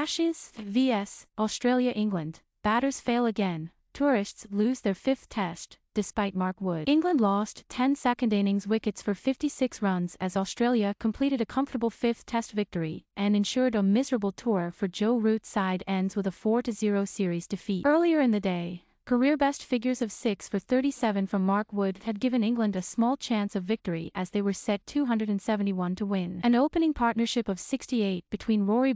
Ashes vs Australia-England. Batters fail again. Tourists lose their 5th test, despite Mark Wood. England lost 10 second innings wickets for 56 runs as Australia completed a comfortable 5th test victory and ensured a miserable tour for Joe Root's side ends with a 4-0 series defeat. Earlier in the day, career best figures of 6 for 37 from Mark Wood had given England a small chance of victory as they were set 271 to win. An opening partnership of 68 between Rory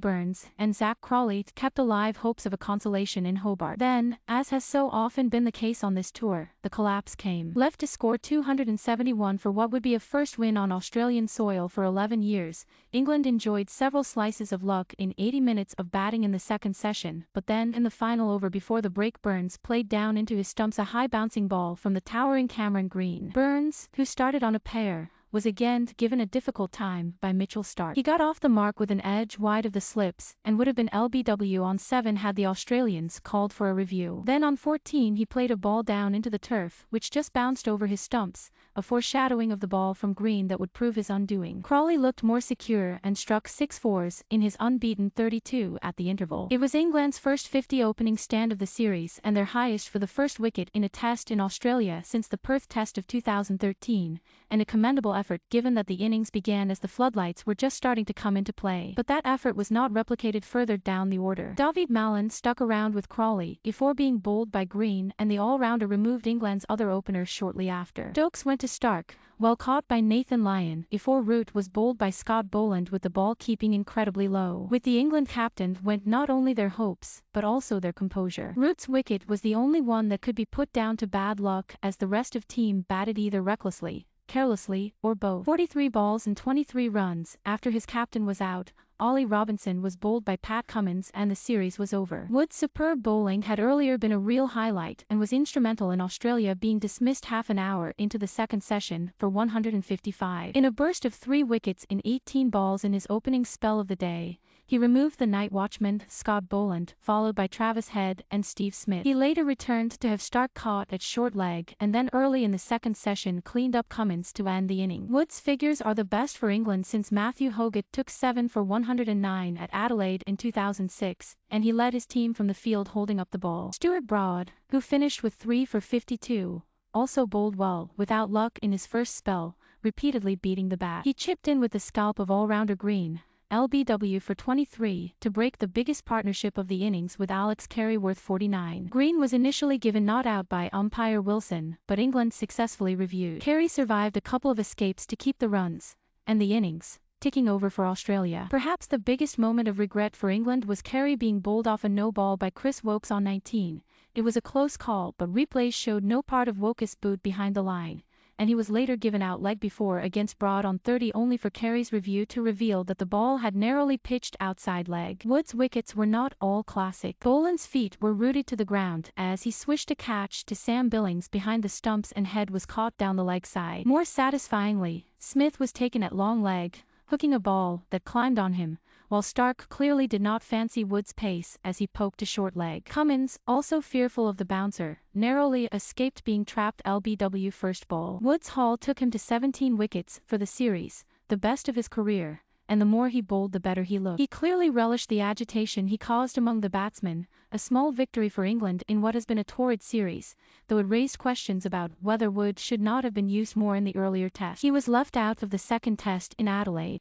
and Zach Crawley kept alive hopes of a consolation in Hobart. Then, as has so often been the case on this tour, the collapse came. Left to score 271 for what would be a first win on Australian soil for 11 years, England enjoyed several slices of luck in 80 minutes of batting in the second session, but then in the final over before the break Burns played down into his stumps a high bouncing ball from the towering Cameron Green. Burns, who started on a pair, was again given a difficult time by Mitchell Starc. He got off the mark with an edge wide of the slips and would have been LBW on 7 had the Australians called for a review. Then on 14 he played a ball down into the turf which just bounced over his stumps, a foreshadowing of the ball from Green that would prove his undoing. Crawley looked more secure and struck 6 fours in his unbeaten 32 at the interval. It was England's first 50 opening stand of the series and their highest for the first wicket in a test in Australia since the Perth Test of 2013, and a commendable effort given that the innings began as the floodlights were just starting to come into play. But that effort was not replicated further down the order. Dawid Malan stuck around with Crawley before being bowled by Green, and the all-rounder removed England's other opener shortly after. Stokes went to Starc, well caught by Nathan Lyon, before Root was bowled by Scott Boland with the ball keeping incredibly low. With the England captain went not only their hopes, but also their composure. Root's wicket was the only one that could be put down to bad luck as the rest of team batted either recklessly, carelessly, or both. 43 balls and 23 runs after his captain was out, Ollie Robinson was bowled by Pat Cummins and the series was over. Wood's superb bowling had earlier been a real highlight and was instrumental in Australia being dismissed half an hour into the second session for 155. In a burst of 3 wickets in 18 balls in his opening spell of the day, he removed the nightwatchman Scott Boland, followed by Travis Head and Steve Smith. He later returned to have Starc caught at short leg and then early in the second session cleaned up Cummins to end the inning. Wood's figures are the best for England since Matthew Hoggard took 7 for 109 at Adelaide in 2006, and he led his team from the field holding up the ball. Stuart Broad, who finished with 3 for 52, also bowled well, without luck in his first spell, repeatedly beating the bat. He chipped in with the scalp of all-rounder Green, LBW for 23, to break the biggest partnership of the innings with Alex Carey worth 49. Green was initially given not out by umpire Wilson, but England successfully reviewed. Carey survived a couple of escapes to keep the runs, and the innings ticking over for Australia. Perhaps the biggest moment of regret for England was Carey being bowled off a no-ball by Chris Woakes on 19. It was a close call, but replays showed no part of Woakes' boot behind the line, and he was later given out leg before against Broad on 30 only for Carey's review to reveal that the ball had narrowly pitched outside leg. Wood's wickets were not all classic. Boland's feet were rooted to the ground as he swished a catch to Sam Billings behind the stumps and Head was caught down the leg side. More satisfyingly, Smith was taken at long leg, hooking a ball that climbed on him, while Starc clearly did not fancy Wood's pace as he poked a short leg. Cummins, also fearful of the bouncer, narrowly escaped being trapped LBW first ball. Wood's haul took him to 17 wickets for the series, the best of his career, and the more he bowled the better he looked. He clearly relished the agitation he caused among the batsmen, a small victory for England in what has been a torrid series, though it raised questions about whether Wood should not have been used more in the earlier test. He was left out of the second test in Adelaide.